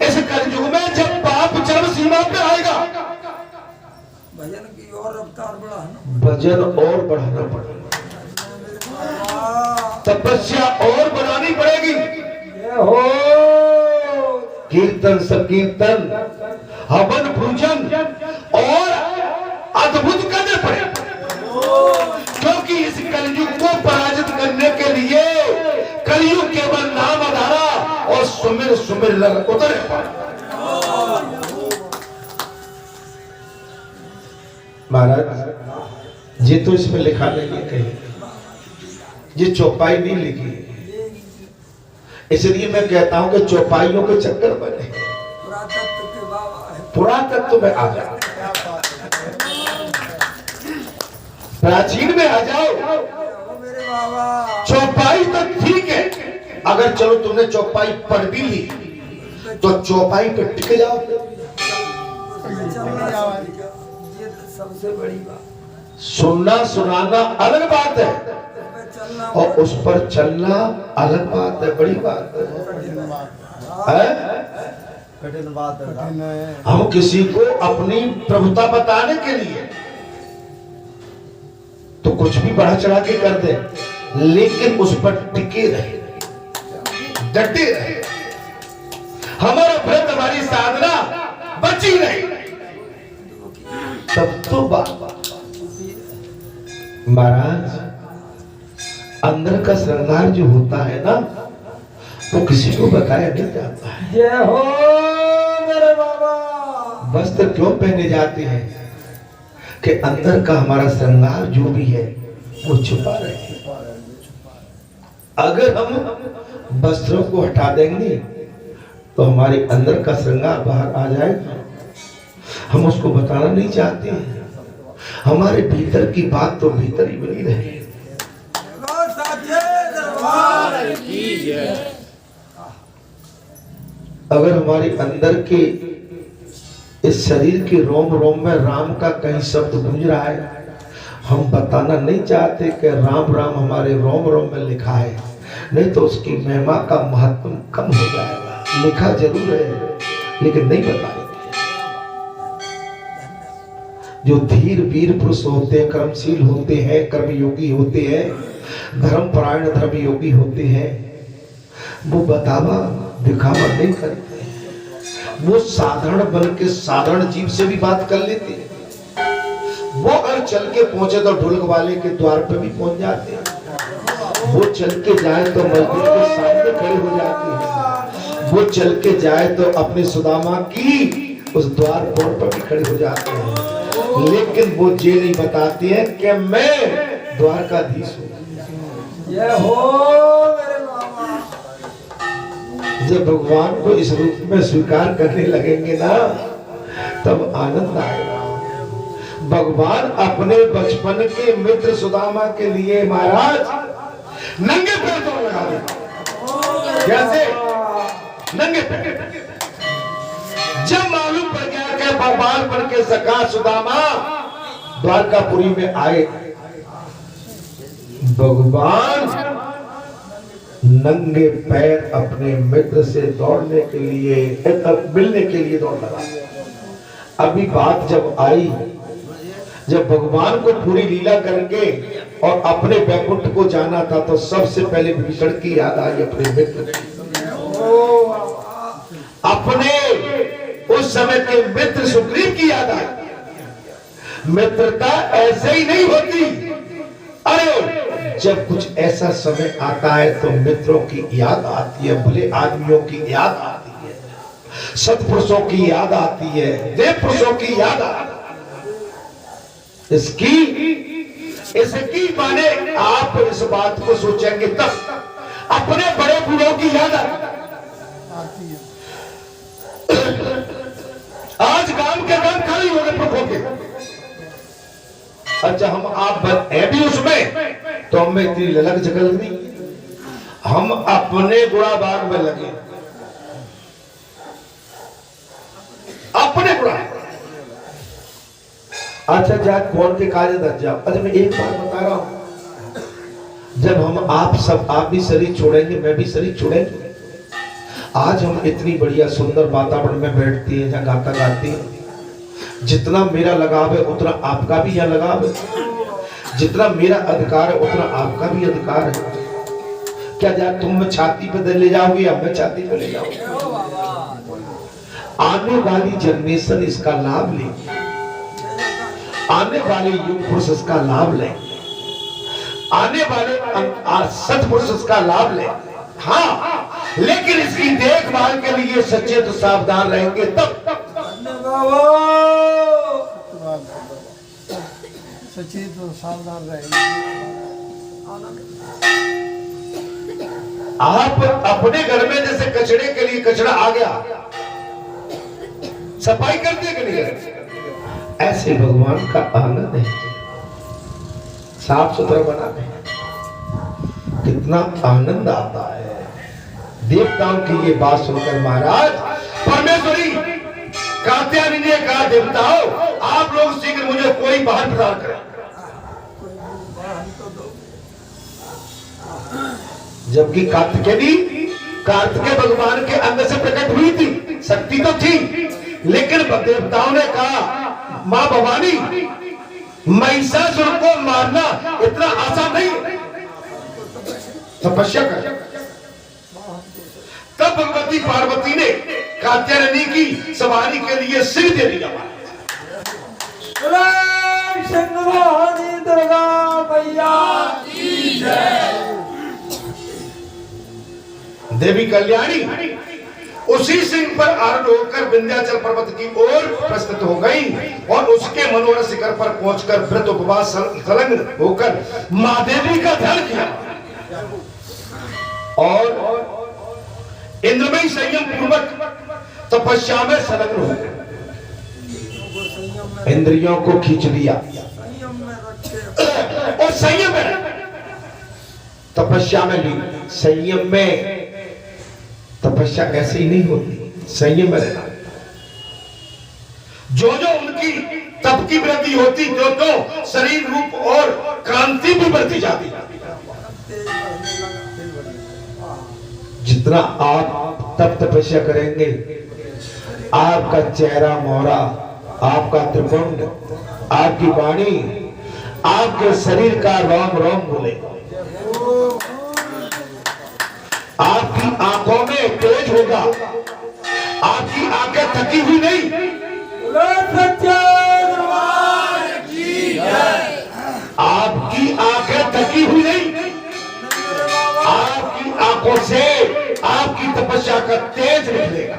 इस कलयुग में जब पाप चरम सीमा पे आएगा, भजन की और रफ्तार बढ़ाना, भजन और बढ़ाना पड़ेगा, तपस्या और बढ़ानी पड़ेगी। हो कीर्तन संकीर्तन हवन पूजन और अद्भुत करने पड़े, क्योंकि इस कलयुग को पराजित करने के लिए कलयुग केवल नाम आधारा और सुमिर सुमिर लग उतरे पड़े। महाराज ये तो इसमें लिखा नहीं है कहीं, ये चौपाई नहीं लिखी है, इसलिए मैं कहता हूं कि चौपाइयों के चक्कर बने, पुरातत्व के बाबा है, पुरातत्व में आ जाओ, प्राचीन में आ जाओ। मेरे बाबा चौपाई तो ठीक है, अगर चलो तुमने चौपाई पढ़ भी ली तो चौपाई पे टिक जाओ। ये तो सबसे बड़ी बात, सुनना सुनाना अलग बात है और उस पर चलना अलग बात है, बड़ी बात है। कठिन बात है। हम किसी को अपनी प्रभुता बताने के लिए तो कुछ भी बढ़ा चढ़ा के कर दे, लेकिन उस पर टिके रहे, डटे रहे, हमारा व्रत हमारी साधना बची रही, तब तो बात। महाराज अंदर का श्रृंगार जो होता है ना, वो किसी को बताया नहीं जाता है। जय हो मेरे बाबा। वस्त्र क्यों पहने जाते हैं कि अंदर का हमारा श्रृंगार जो भी है वो छुपा रहे। अगर हम वस्त्रों को हटा देंगे तो हमारे अंदर का श्रृंगार बाहर आ जाएगा। हम उसको बताना नहीं चाहते हैं, हमारे भीतर की बात तो भीतर ही बनी रहे। अगर हमारे अंदर के इस शरीर के रोम रोम में राम का कहीं शब्द गूंज रहा है, हम बताना नहीं चाहते कि राम राम हमारे रोम रोम में लिखा है, नहीं तो उसकी महिमा का महत्व कम हो जाएगा। लिखा जरूर है लेकिन नहीं बताएंगे। जो धीर वीर पुरुष होते हैं, कर्मशील होते हैं, कर्मयोगी होते हैं, धर्मपरायण धर्मयोगी होते हैं, वो बतावा दिखावा नहीं करते। वो साधारण बन के साधारण जीव से भी बात कर लेते हैं। वो अगर चल के पहुंचे तो ढोलक वाले के द्वार पे भी पहुंच जाते हैं। वो चल के जाए तो मस्जिद के सामने खड़े हो जाते हैं। वो चल के जाए तो अपनी सुदामा की उस द्वार पर भी खड़े हो जाते हैं। लेकिन वो ये नहीं बताते हैं कि मैं द्वारकाधीश हूँ। जय हो मेरे बाबा। जब भगवान को इस रूप में स्वीकार करने लगेंगे ना, तब आनंद आएगा। भगवान अपने बचपन के मित्र सुदामा के लिए महाराज नंगे पैर दौड़ लगा देगा। कैसे नंगे पैर? जब मालूम पड़ गया कि भगवान बन के सखा सुदामा द्वारकापुरी में आए, भगवान नंगे पैर अपने मित्र से दौड़ने के लिए, मिलने के लिए दौड़ लगा। अभी बात जब आई, जब भगवान को पूरी लीला करके और अपने वैकुंठ को जाना था, तो सबसे पहले विभीषण की याद आई, अपने मित्र की, अपने उस समय के मित्र सुग्रीव की याद आई। मित्रता ऐसे ही नहीं होती। अरे जब कुछ ऐसा समय आता है तो मित्रों की याद आती है, भले आदमियों की याद आती है, सत्पुरुषों की याद आती है, देव पुरुषों की याद आती है। इसकी माने आप इस बात को सोचेंगे तब अपने बड़े बूढ़ों की याद आती है। आज गांव के गांव खाली हो गए प्रभु के। अच्छा हम आप है भी उसमें, तो हमें इतनी ललक जगल नहीं, हम अपने गुड़ा बाग में लगे, अपने गुड़ा। अच्छा जा कौन के कार्य दस जाओ। अच्छा मैं एक बात बता रहा हूं, जब हम आप सब, आप भी शरीर छोड़ेंगे, मैं भी शरीर छोड़ेंगे, आज हम इतनी बढ़िया सुंदर वातावरण में बैठते हैं, जहाँ गाता गाते हैं। जितना मेरा लगाव है उतना आपका भी यहाँ लगाव है, जितना मेरा अधिकार है उतना आपका भी अधिकार है। क्या जा तुम में छाती पे ले जाओगे या मैं छाती पे ले जाऊंगी? आने वाली जनरेशन इसका लाभ ले, आने वाले युग पुरुष इसका लाभ ले, आने वाले सत्पुरुष इसका लाभ ले। हाँ, लेकिन इसकी देखभाल के लिए सच्चे तो सावधान रहेंगे तब। सच्चे तो सावधान रहेंगे। आप अपने घर में जैसे कचड़े के लिए कचड़ा आ गया, सफाई करते के लिए, ऐसे भगवान का आनंद है साफ सुथरा बनाने। कितना आनंद आता है। देवताओं की ये बात सुनकर महाराज परमेश्वरी कात्यायनी ने कहा, देवताओं आप लोग शीघ्र मुझे कोई बाहर प्रदान करें। जबकि कार्तिकेय भगवान के अंदर से प्रकट हुई थी, शक्ति तो थी, लेकिन देवताओं ने कहा मां भवानी महिषासुर को मारना इतना आसान नहीं, तपस्या कर। तब भगवती पार्वती ने कात्यायनी की सवारी के लिए सिर दे दिया। दुर्गा मैया की जय। देवी कल्याणी उसी सिंह पर आरूढ़ होकर विंध्याचल पर्वत की ओर प्रस्तुत हो गई और उसके मनोरथ शिखर पर पहुंचकर व्रत उपवास संलग्न होकर मां देवी का ध्यान किया और इंद्रमयी संयम पूर्वक तपस्या में संलग्न हो गए। इंद्रियों को खींच लिया और संयम में तपस्या में ली। संयम में तपस्या ऐसे ही नहीं होती, संयम में रहना। जो जो उनकी तप की वृद्धि होती, जो तो शरीर रूप और क्रांति भी बढ़ती जाती। जितना आप तप तपस्या करेंगे, आपका चेहरा मोहरा, आपका त्रिपुंड, आपकी वाणी, आपके शरीर का रोम रोम बोलेगा। आपकी आंखों में तेज होगा, आपकी आंखें थकी हुई नहीं। आपकी आंखें थकी हुई नहीं, आपकी आंखों से आपकी तपस्या का तेज निकलेगा।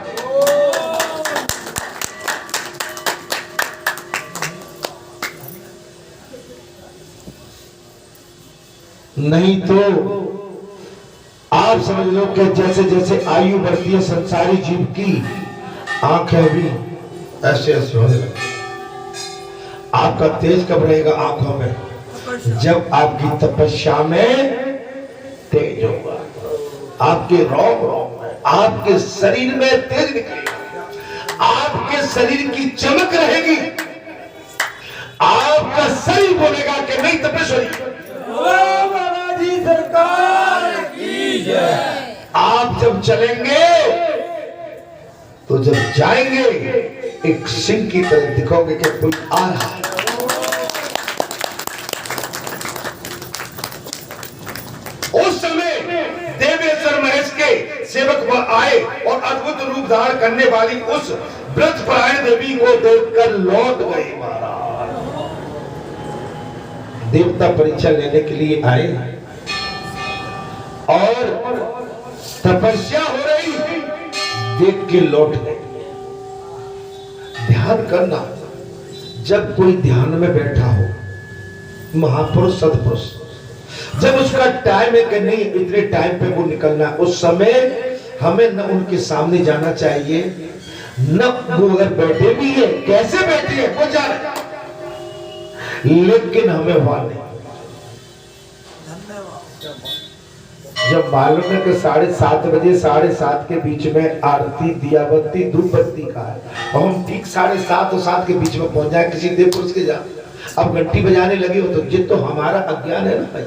नहीं तो आप समझ लो कि जैसे जैसे आयु बढ़ती है संसारी जीव की आंखें भी ऐसे ऐसे होने लगती। आपका तेज कब रहेगा आंखों में? जब आपकी तपस्या में तेज होगा, आपके रोम रोम में, आपके शरीर में तेज निकलेगा, आपके शरीर की चमक रहेगी, आपका शरीर बोलेगा कि नहीं तपस्वी सरकार की जय। आप जब चलेंगे तो जब जाएंगे एक सिंह की तरह दिखोगे कि कोई आ रहा है। उस समय देवेश्वर महेश के सेवक वह आए और अद्भुत रूप धारण करने वाली उस व्रत परायण देवी को देखकर लौट गए। महाराज देवता परीक्षा लेने के लिए आए और तपस्या हो रही, देख के लौट गए। ध्यान करना, जब कोई ध्यान में बैठा हो, महापुरुष सत्पुरुष, जब उसका टाइम है कि नहीं इतने टाइम पे वो निकलना, उस समय हमें न उनके सामने जाना चाहिए, न वो अगर बैठे भी है कैसे बैठे हैं वो जाने, लेकिन हमें वहां नहीं। जब मालूम है कि 7:30 बजे 7:30 के बीच में आरती दिया बत्ती धूप बत्ती का है और हम ठीक 7:30 और 7 के बीच में पहुंच जाए किसी देव पुरुष के जा, अब घंटी बजाने लगे हो तो ये तो हमारा अज्ञान है ना भाई।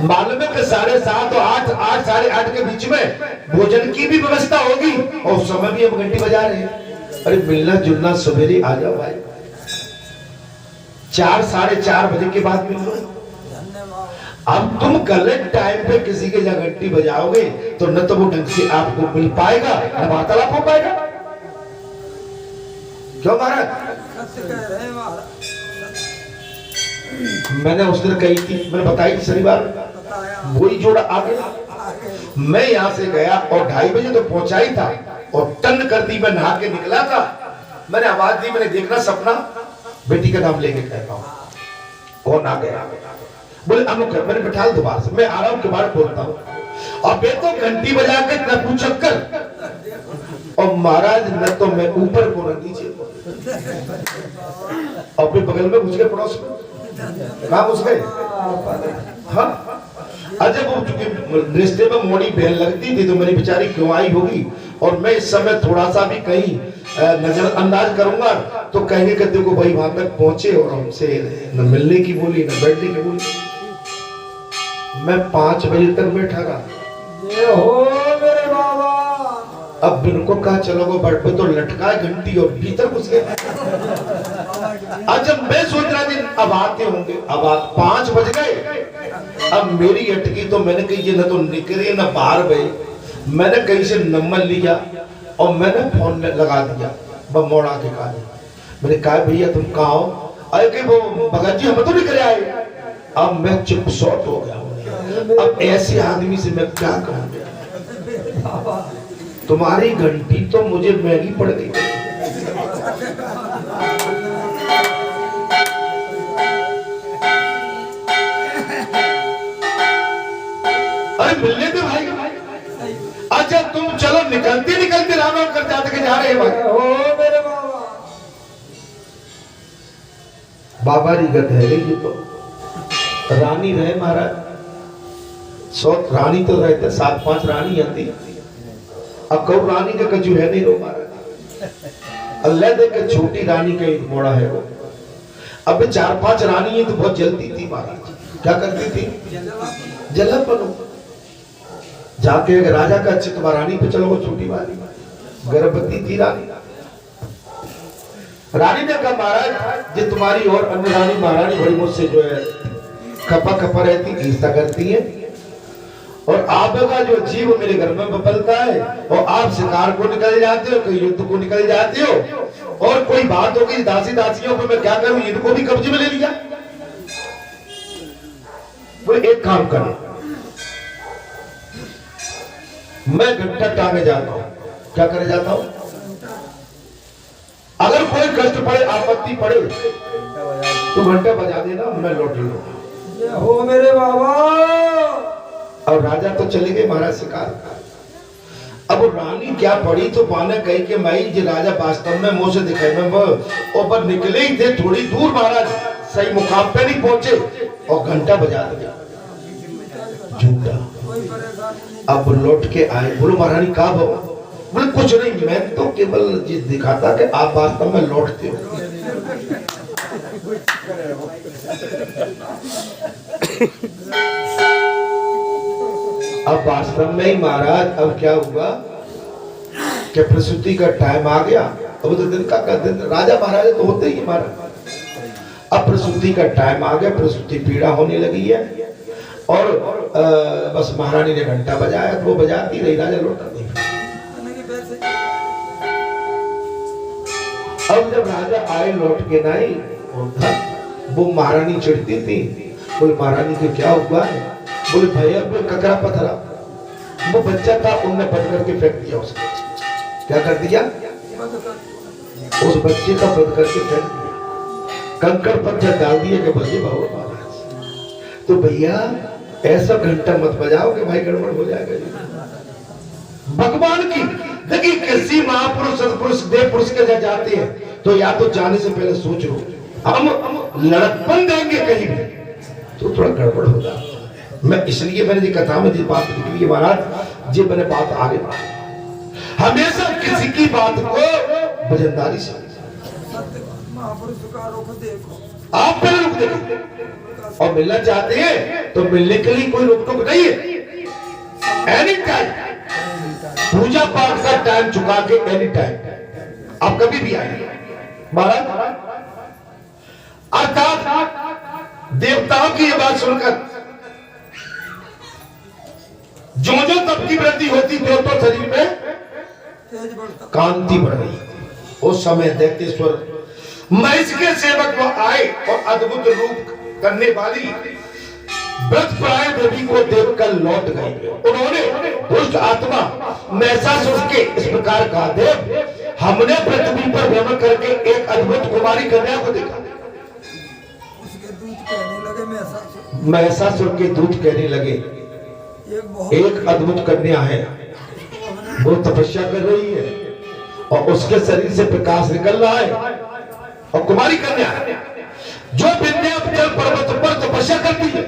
मालूम है कि 7:30 और 8 8 साढ़े 8 के बीच में भोजन की भी व्यवस्था होगी और उस समय भी हम घंटी बजा रहे हैं। अरे मिलना जुलना सवेरे आ जाओ भाई, 4 साढ़े 4 बजे के बाद मिल लो। अब तुम गलत टाइम पे किसी के जगह घंटी बजाओगे तो न तो वो ढंग से आपको मिल पाएगा न वार्तालाप हो पाएगा। क्यों महाराज? सत्य कह रहे हैं महाराज। मैंने उस दिन कही थी, मैंने बताई शनिवार बताया वही जोड़ा आ गया। आगे मैं यहाँ से गया और 2:30 बजे तो पहुंचा ही था और टन कर दी, मैं नहा के निकला था। मैंने आवाज दी, मैंने देखना सपना, बेटी का नाम लेके कहता हूँ, कौन आ गया? बोले अमुक है। मैंने बिठा दोबारा से, मैं आ रहा हूँ के बाद बोलता हूँ और बेटो घंटी बजा के न चक्कर और महाराज न तो मैं ऊपर को न नीचे और फिर बगल में घुस गए पड़ोस में। कहाँ घुस गए? हाँ, अजय वो चूंकि रिश्ते में मोड़ी बहन लगती थी तो मेरी बेचारी क्यों आई होगी और मैं इस समय थोड़ा सा भी कहीं नजरअंदाज करूंगा तो कहेंगे कि देखो भाई वहां तक पहुंचे और हमसे न मिलने की बोली न बैठने की बोली। मैं 5 बजे तक बैठा रहा। ये हो मेरे बाबा। अब बिनको कहा चलोगे बट पे तो लटका है घंटी और भीतर घुस गए। आज जब मैं सोच रहा था अब आते होंगे, अब 5 बज गए। अब मेरी अटकी तो मैंने कही न तो निकले न बाहर गए। मैंने कहीं से नंबर लिया और मैंने फोन में लगा दिया मोड़ा के कहा। मैंने कहा भैया तुम कहाँ हो? अरे कि वो भगत जी हम तो निकले आए। अब मैं चुप शॉर्ट हो गया। अब ऐसे आदमी से मैं क्या कहूँ? तुम्हारी घंटी तो मुझे महंगी पड़ गई। अरे मिलने दे भाई। अच्छा तुम चलो निकलते निकलते राम राम कर जाते के जा रहे हैं भाई। हो मेरे बाबा। बाबा री गत है ये तो रानी रहे महाराज। 100 रानी तो रहते, 7-5 रानी आती। अब कौ रानी का कजू है नहीं रो महाराज। अल्लाह दे के छोटी रानी का एक मोड़ा है वो। अब 4-5 रानी है तो बहुत जलती थी महाराज। क्या करती थी? जला बनो जाके राजा का चित रानी पे चलो, वो छोटी वाली गर्भवती थी रानी। रानी ने कहा महाराज जी तुम्हारी और अन्य रानी महारानी बड़ी मुझसे जो है खपा खपा रहती, ईर्ष्या करती है और आपका जो जीव मेरे घर में बपलता है और आप शिकार को निकल जाते हो, कोई युद्ध को निकल जाते हो और कोई बात होगी दासी दासियों को मैं क्या करूं, इनको भी कब्जे में ले लिया। बोले एक काम करो, मैं घंटा टांगे जाता हूं। क्या करे जाता हूं? अगर कोई कष्ट पड़े आपत्ति पड़े तो घंटा बजा देना, मैं लौट लूंगा। ये हो मेरे बाबा। और राजा तो चले गए महाराज शिकार। अब रानी क्या पड़ी तो पाने कही कि माई जी राजा वास्तव में मुंह से दिखाई में ऊपर निकले ही थे, थोड़ी दूर महाराज सही मुकाम पे नहीं पहुंचे और घंटा बजा दिया झूठा। अब लौट के आए। बोलो महारानी कहा हो? बोले कुछ नहीं, मैं तो केवल दिखाता कि आप वास्तव में लौटते हो। अब वास्तव में ही महाराज अब क्या हुआ कि प्रसूति का टाइम आ गया। अब तो दिन का दिन, राजा महाराजा तो होते ही महाराज। अब प्रसूति का टाइम आ गया, प्रसूति पीड़ा होने लगी है और बस महारानी ने घंटा बजाया तो वो बजाती रही, राजा लौटा नहीं। अब जब राजा आए लौट के नहीं वो महारानी चिढ़ती थी। बोले महारानी के क्या हुआ है? बोले भैया ककरा पथरा, वो बच्चा था उनने बंद करके फेंक दिया उसको। क्या कर दिया? उस बच्चे का बंद करके फेंक दिया, कंकड़ पत्थर डाल दिए कि बजे बाबू महाराज। तो भैया ऐसा घंटा मत बजाओ कि भाई गड़बड़ हो जाएगा। भगवान की देखिए किसी महापुरुष सत्पुरुष देव पुरुष के जाते हैं तो या तो जाने से पहले सोच लो हम लड़कपन देंगे कहीं भी तो थोड़ा गड़बड़ हो जाता है। मैं इसलिए मैंने जी कथा में जी बात निकली है महाराज जी, मैंने बात आगे बढ़ाई। हमेशा किसी की बात को वजनदारी से महापुरुष का रुख देखो, आप पहले रुक देखो और मिलना चाहते हैं तो मिलने के लिए कोई रोक टोक नहीं है। एनी टाइम पूजा पाठ का टाइम चुका के एनी टाइम आप कभी भी आइए महाराज। अर्थात देवताओं की ये बात सुनकर जो तप की वृद्धि होती त्यों तो शरीर में कांति बढ़ रही। उस समय दैत्येश्वर महिष के सेवक वो आए और अद्भुत रूप करने वाली व्रतपरायण देवी को देखकर लौट गए। उन्होंने दुष्ट आत्मा महिषासुर के इस प्रकार कहा, देव हमने पृथ्वी पर भ्रमण करके एक अद्भुत कुमारी कन्या को देखा। उसके दूत कहने लगे महिषासुर के दूत कहने लगे एक अद्भुत कन्या है, वो तपस्या कर रही है और उसके शरीर से प्रकाश निकल रहा है और कुमारी कन्या है जो विंध्याचल पर्वत पर तपस्या करती है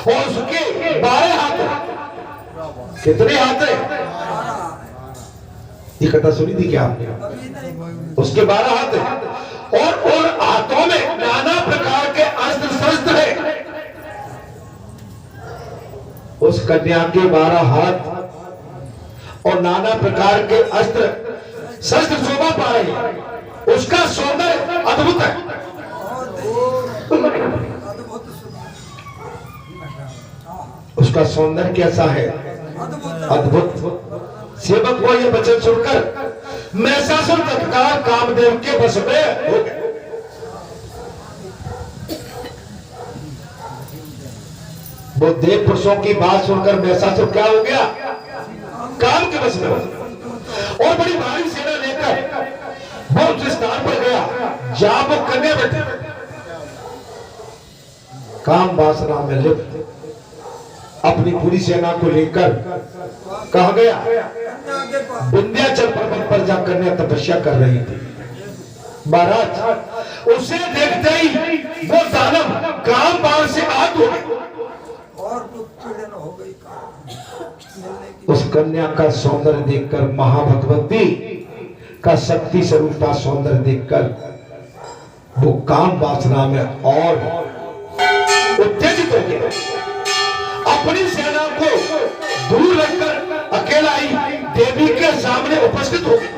और उसके 12 हाथ है। कितने हाथ है? ये कथा सुनी थी क्या आपने? उसके 12 हाथ है और उन हाथों में नाना प्रकार के अस्त्र शस्त्र है। उस कन्या के 12 हाथ और नाना प्रकार के अस्त्र शस्त्र शोभा पा रहे हैं। उसका सौंदर्य अद्भुत है। उसका सौंदर्य कैसा है? अद्भुत। सेवक को यह वचन सुनकर महिषासुर तत्काल कामदेव के वश में हो गए। वो देव पुरुषों की बात सुनकर महिषासुर क्या हो गया? काम के वश में हो गया और बड़ी भारी सेना लेकर वो उस स्थान पर गया जहां वो कन्या बैठे। काम वासना में लिप्त अपनी पूरी सेना को लेकर कहा गया विंध्याचल पर्वत पर जाकर कन्या तपस्या कर रही थी। महाराज उसे देखते ही वो दानव काम बाण से आहत हो गए और पीड़न हो गई। उस कन्या का सौंदर्य देखकर, महाभगवती का शक्ति स्वरूपा सौंदर्य देखकर वो काम वासना में और उत्तेजित हो गया। अपनी सेना को दूर रखकर अकेला ही देवी के सामने उपस्थित हो गया।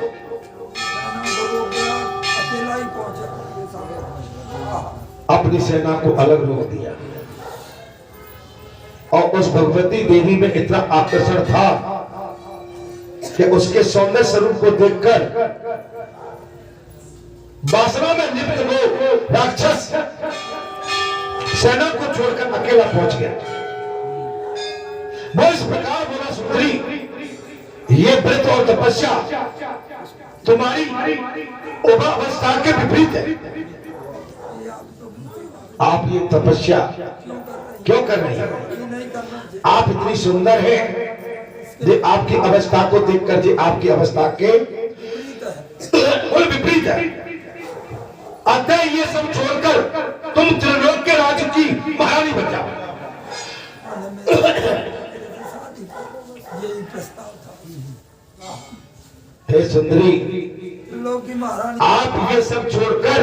अकेला ही पहुंचा, अपनी सेना को अलग रोक दिया और उस भगवती देवी में इतना आकर्षण था कि उसके सौंदर्य स्वरूप को देखकर वासना में लिप्त वो राक्षस सेना को छोड़कर अकेला पहुंच गया। वो इस प्रकार बोला, सुंदरी ये व्रत और तपस्या तुम्हारी उपावस्था के विपरीत है। आप ये तपस्या क्यों कर रही हैं? आप इतनी सुंदर हैं जो आपकी अवस्था को देखकर जो आपकी अवस्था के विपरीत है। अतः ये सब छोड़कर तुम त्रिलोक के राज्य की महारानी बन जाओ। यही प्रस्ताव था। हे सुंदरी, त्रिलोक की महारानी आप ये सब छोड़कर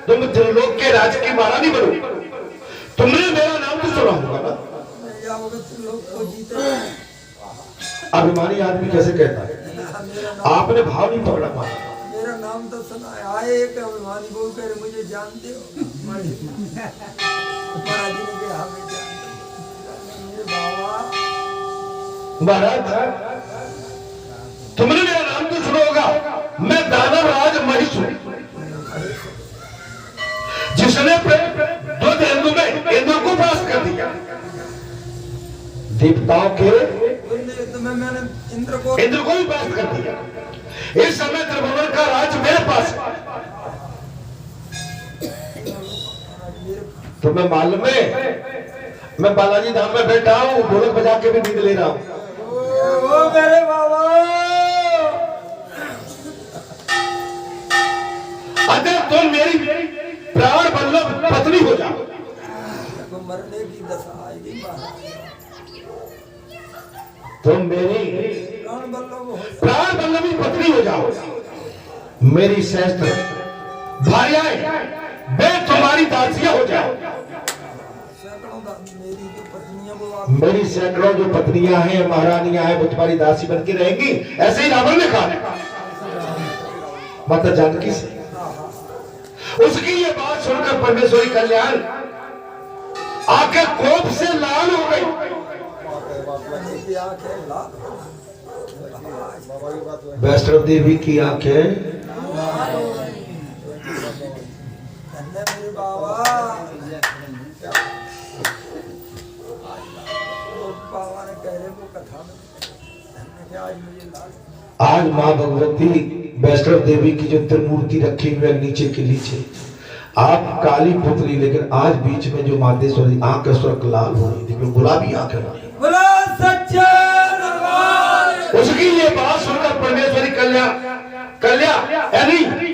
तुम त्रिलोक के राज्य की महारानी बनो। तुमने मेरा नाम तो सुना होगा ना? त्रिलोक को जीते। अभिमानी आदमी कैसे कहता है? आपने भाव नहीं पकड़ा मारा। मेरा नाम तो सुना है। आए एक अभिमानी बोल कर मुझे जानते हो? महाराज जी ने कहा मैं जानता हूं। बाबा महाराज तुमने मेरा नाम तो सुना होगा। मैं दानव राज महिष हूं, जिसने द्वैत इंद्र में इंद्र को परास्त कर दिया। देवताओं के मैंने इंद्र को भी परास्त कर दिया। इस समय त्रिभुवन का राज मेरे पास है। तुम्हें मालूम है मैं बालाजी धाम में बैठा हूँ, ढोलक बजा के भी नींद ले रहा हूँ। ओ मेरे बाबा, अगर तुम मेरी प्राण वल्लभ पत्नी हो जाओ तो मरने की दशा आएगी। तुम मेरी प्राण वल्लभी पत्नी हो जाओ, मेरी सहस्त्र भार्याएं वे तुम्हारी दासियां हो जाओ। मेरी जो पत्नियां वो मेरी सैकड़ों जो पत्नियां हैं, महारानियां हैं, वो तुम्हारी दासी बन के रहेंगी। ऐसे ही रावण ने कहा माता जानकी से। उसकी ये बात सुनकर परमेश्वरी कल्याण आंखें कोप से लाल हो गई। वैष्णव देवी की आंखें आज माँ भगवती वैष्णव देवी की जो त्रिमूर्ति रखी हुई है नीचे के नीचे, आप काली पुतली, लेकिन आज बीच में जो मातेश्वरी आंख स्वर्ग लाल हो रही थी, गुलाबी आंखें बोला सच्चा दरबार। उसकी ये बात सुनकर परमेश्वरी कल्याण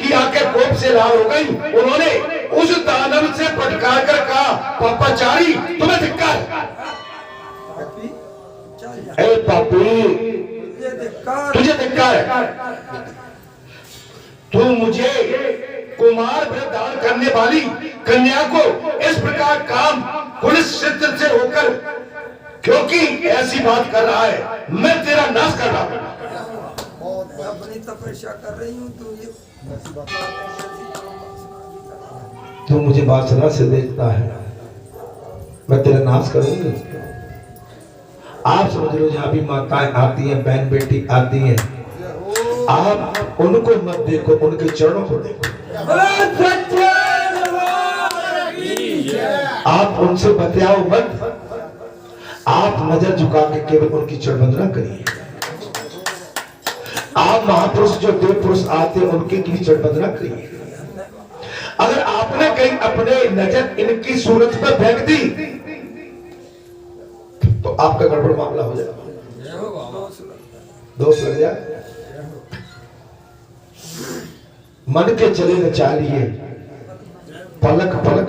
की आंखें कोप से लाल हो गई। उन्होंने उस दानव से फटकार कर कहा, पापाचारी तुम्हें धिक्कार, ए पापी तुझे धिक्कार है। तू मुझे कुमार दान करने वाली कन्या को इस प्रकार काम कुलसिद्ध से होकर क्योंकि ऐसी बात कर रहा है, मैं तेरा नाश कर रहा हूं। अपनी तपस्या कर रही हूँ, तू मुझे वासना से देखता है, मैं तेरा नाश करूंगा। आप समझ लो, जहां भी माताएं आती हैं, बहन बेटी आती हैं, आप उनको मत देखो, उनके चरणों को देखो। आप उनसे बतियाओ मत, आप नजर झुका के केवल उनकी चरण वंदना करिए। आप महापुरुष जो देव पुरुष आते हैं उनके की चरण वंदना करिए। अगर आपने कहीं अपने नजर इनकी सूरत पर फेंक दी तो आपका गड़बड़ मामला हो जाएगा, दोष लग जाए। मन के चले न चालिए, पलक पलक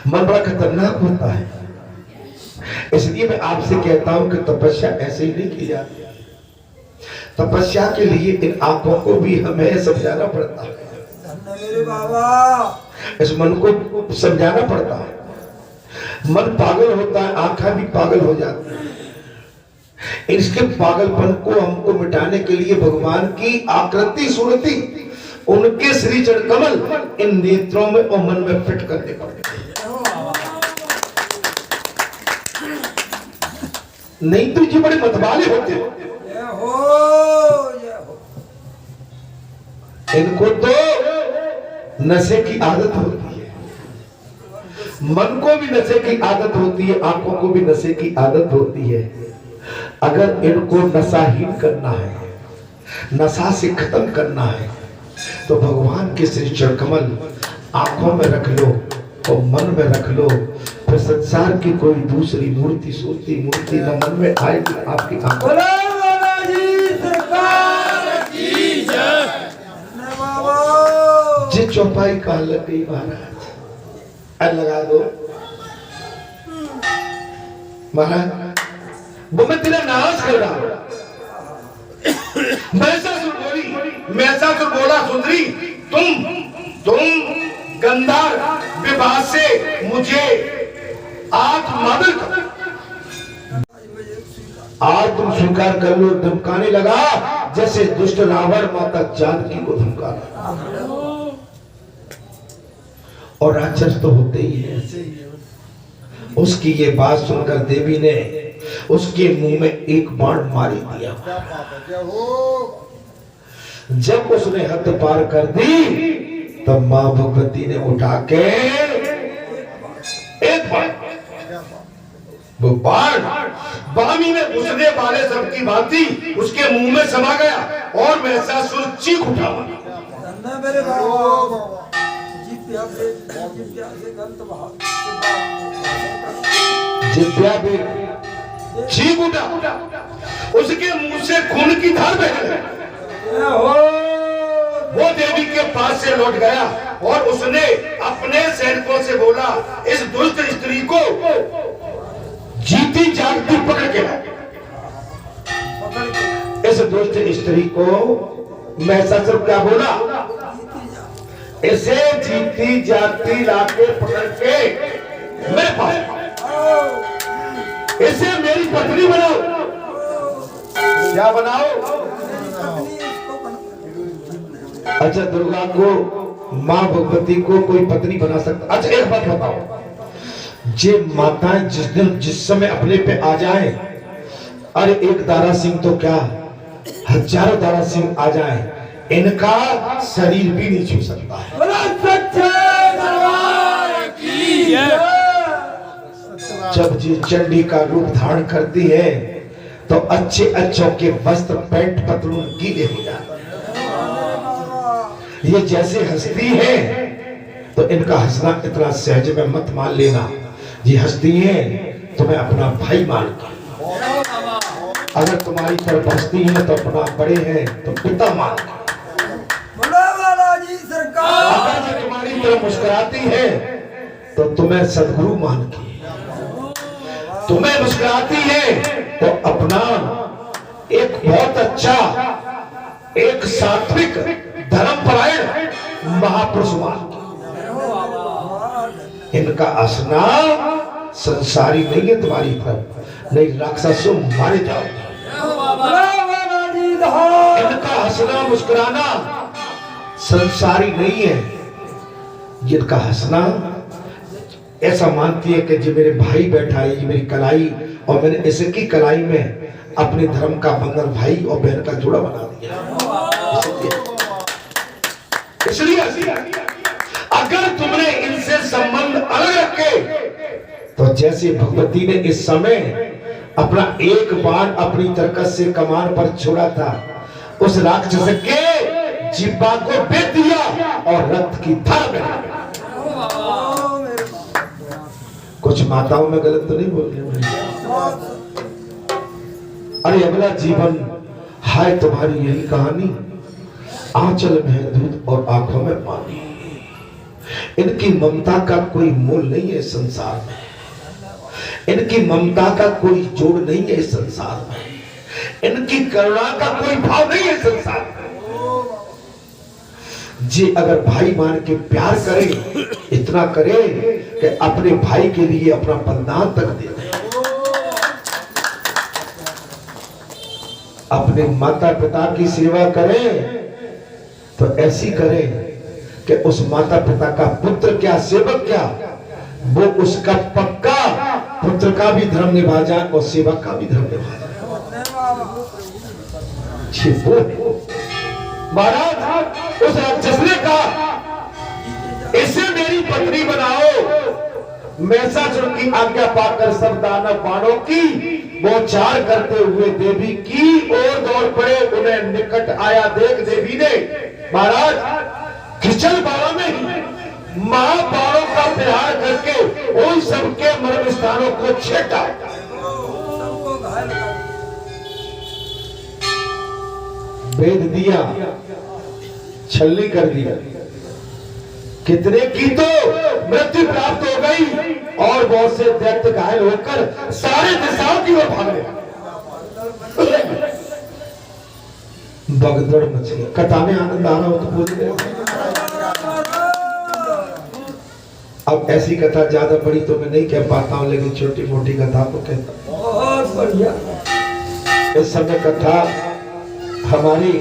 मन बड़ा खतरनाक होता है। इसलिए मैं आपसे कहता हूं कि तपस्या ऐसे ही नहीं की जाती। तपस्या के लिए इन आंखों को भी हमें समझाना पड़ता है, मेरे बाबा इस मन को समझाना पड़ता है। मन पागल होता है, आंखें भी पागल हो जाती है। इसके पागलपन को हमको मिटाने के लिए भगवान की आकृति सूरती, उनके श्री चरण कमल इन नेत्रों में और मन में फिट करने पड़ते हैं। नहीं तो ये बड़े मतवाले होते हो। इनको तो नशे की आदत होती है, मन को भी नशे की आदत होती है, आंखों को भी नशे की आदत होती है। अगर इनको नशाहीन करना है, नशा से खत्म करना है, तो भगवान के श्री चरण कमल आंखों में रख लो और मन में रख लो। फिर संसार की कोई दूसरी मूर्ति, सूरती मूर्ति न मन में आएगी आपकी आंखों। जी चौपाई कहा लग गई महाराज, लगा दो महाराज, वो मैं तेरा नाश कर रहा हूं। मैसासुर बोला सुंदरी, तुम गंधार विवाह से मुझे आज तुम स्वीकार कर लो। धमकाने लगा जैसे दुष्ट रावण माता जानकी को धमकाना। और राक्षस तो होते ही है। उसकी ये बात सुनकर देवी ने उसके मुंह में एक बाण मारी दिया। जब उसने हद पार कर दी तब मां भगवती ने उठा के एक बाण, वो बाण बामी में घुसने वाले सबकी भांति उसके मुंह में समा गया और महिषासुर चीख उठा। जित्या भी चीख उठा, उसके मुंह से खून की धार बह गई। वो देवी के पास से लौट गया और उसने अपने सैनिकों से बोला, इस दुष्ट स्त्री को जीती जागती पकड़ के, इस दुष्ट स्त्री को महिषासुर क्या बोला, इसे जीती जागती लाके पकड़ के मेरे पास इसे मेरी पत्नी बनाओ। क्या बनाओ? पत्नी इसको बना। अच्छा, दुर्गा को, माँ भगवती को कोई पत्नी बना सकता? अच्छा एक बात बताओ, जे माताएं जिस समय अपने पे आ जाए, अरे एक दारा सिंह तो क्या हजारों दारा सिंह आ जाए, इनका शरीर भी नहीं छू सकता है। जब जी चंडी का रूप धारण करती है तो अच्छे अच्छों के वस्त्र पैंट पतलून गीले हो जाते हैं। ये जैसे हंसती है तो इनका हंसना इतना सहज में मत मान लेना। ये हंसती है तो मैं अपना भाई मानता हूं। अगर तुम्हारी तरफ हंसती है तो अपना बड़े हैं तो पिता मानता हूं। बालाजी सरकार। अगर ये तुम्हारी तरफ मुस्कुराती है तो तुम्हें सदगुरु मानती है। तुम्हें मुस्कुराती है तो अपना एक बहुत अच्छा, एक सात्विक धर्मपरायण महापुरुष मानती है। इनका हंसना संसारी नहीं है तुम्हारी तरफ, नहीं राक्षसों मारे जाओ। इनका हंसना मुस्कुराना संसारी नहीं है। जिनका हंसना ऐसा मानती है कि जो मेरे भाई बैठा है, ये मेरी कलाई, और मैंने इसकी कलाई में अपने धर्म का बंधन, भाई और बहन का जोड़ा बना दिया। इसलिए अगर तुमने इनसे संबंध अलग रखे तो जैसे भगवती ने इस समय अपना एक बाण अपनी तरकस से कमान पर छोड़ा था, उस राक्षस के जिब्बा को बेच दिया और रक्त की धार बना। कुछ माताओं में गलत तो नहीं बोल रही? अरे अगला जीवन हाय तुम्हारी यही कहानी, आंचल में है दूध और आंखों में पानी। इनकी ममता का कोई मोल नहीं है संसार में, इनकी ममता का कोई जोड़ नहीं है इस संसार में, इनकी करुणा का कोई भाव नहीं है संसार में। जी अगर भाई मान के प्यार करे, इतना करे कि अपने भाई के लिए अपना बलिदान तक दे दे। अपने माता पिता की सेवा करे तो ऐसी करे कि उस माता पिता का पुत्र क्या, सेवक क्या, वो उसका पक्का पुत्र का भी धर्म निभा जाए और सेवक का भी धर्म निभा जाए। महाराज उस राक्षस ने कहा इसे मेरी पत्नी बनाओ। मैसासुर की आज्ञा पाकर सब दानव बाणों की बौछार करते हुए देवी की ओर दौड़ पड़े। उन्हें निकट आया देख देवी ने महाराज खिचल बाणों में महाबाणों का प्रहार करके उन सबके मर्म स्थानों को छेटा, सबको घायल कर भेद दिया, छलनी कर दिया। कितने की तो मृत्यु प्राप्त हो गई और बहुत से दैत्य घायल होकर सारे दिशाओं की ओर भागे। भगदड़ मच गई। कथा में आनंद आ रहा हो तो बोल रहे। अब ऐसी कथा ज्यादा बड़ी तो मैं नहीं कह पाता हूं, लेकिन छोटी मोटी कथा तो कहता हूं। बहुत बढ़िया। इस समय कथा हमारी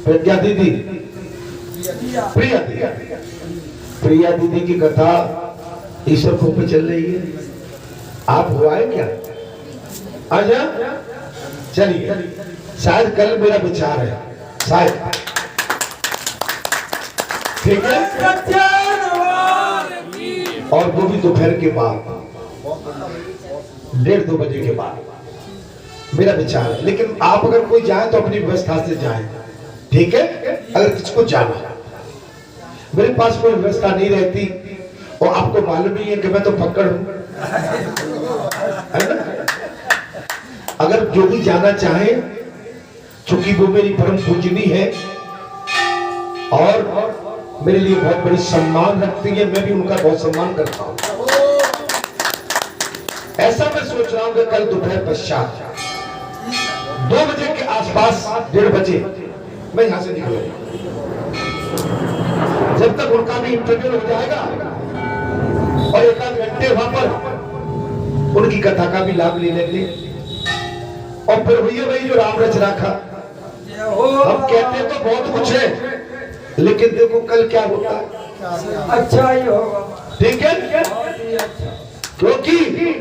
प्रज्ञा दीदी, प्रिया दीदी की कथा ईश्वर को पे चल रही है। आप हुआ है क्या? आजा चलिए, शायद कल मेरा विचार है, शायद। ठीक है, और वो भी दोपहर के बाद 1:30-2 बजे के बाद मेरा विचार है। लेकिन आप अगर कोई जाए तो अपनी व्यवस्था से जाए, ठीक है? अगर किसको जाना है, मेरे पास कोई व्यवस्था नहीं रहती और आपको मालूम ही है कि मैं तो पकड़ हूं, है ना? अगर जो भी जाना चाहे, चूंकि वो मेरी परम पूजनी है और मेरे लिए बहुत बड़ी सम्मान रखती है, मैं भी उनका बहुत सम्मान करता हूं। ऐसा मैं सोच रहा हूं कि कल दोपहर पश्चात 2 बजे के आसपास, 1:30 बजे मैं यहां से निकलूंगा। जब तक उनका भी इंटरव्यू हो जाएगा और 1 आध घंटे वहां पर उनकी कथा का भी लाभ लेने के लिए। और फिर भैया भाई जो राम रच रखा, हम कहते तो बहुत कुछ है, लेकिन देखो कल क्या होता है। अच्छा ही होगा, ठीक है, बहुत ही अच्छा। क्योंकि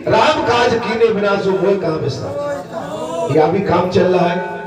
राम काज कीने बिना सो मोय काम विश्राम। यह भी काम चल रहा है।